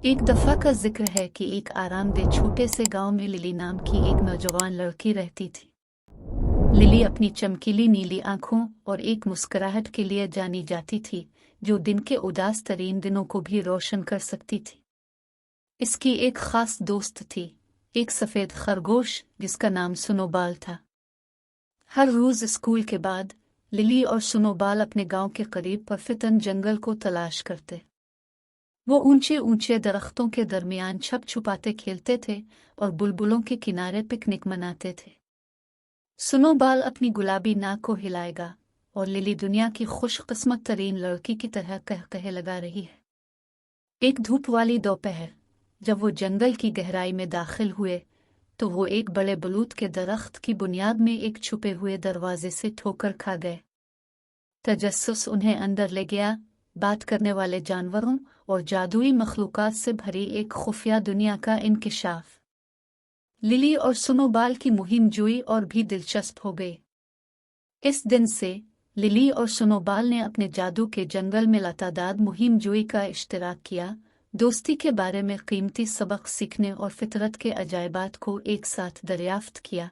एक दफ़ा का जिक्र है कि एक आरामदेह छोटे से गांव में लिली नाम की एक नौजवान लड़की रहती थी। लिली अपनी चमकीली नीली आंखों और एक मुस्कुराहट के लिए जानी जाती थी, जो दिन के उदास तरीन दिनों को भी रोशन कर सकती थी। इसकी एक खास दोस्त थी, एक सफ़ेद खरगोश जिसका नाम सुनोबाल था। हर रोज़ स्कूल के बाद लिली और सुनोबाल अपने गांव के करीब परफितन जंगल को तलाश करते। वो ऊंचे ऊंचे दरख्तों के दरमियान छप छुपाते खेलते थे और बुलबुलों के किनारे पिकनिक मनाते थे। सुनोबाल अपनी गुलाबी नाक को हिलाएगा और लिली दुनिया की खुशकिस्मत तरीन लड़की की तरह कह लगा रही है। एक धूप वाली दोपहर जब वो जंगल की गहराई में दाखिल हुए तो वो एक बड़े बलूत के दरख्त की बुनियाद में एक छुपे हुए दरवाजे से ठोकर खा गए। तजस्सुस उन्हें अंदर ले गया, बात करने वाले जानवरों और जादुई मखलूकात से भरी एक खुफिया दुनिया का इंकिशाफ। लिली और सुनोबाल की मुहिम जुई और भी दिलचस्प हो गई। इस दिन से लिली और सुनोबाल ने अपने जादू के जंगल में लातादाद मुहिम जुई का इश्तिराक किया, दोस्ती के बारे में कीमती सबक सीखने और फितरत के अजायबात को एक साथ दरियाफ्त किया।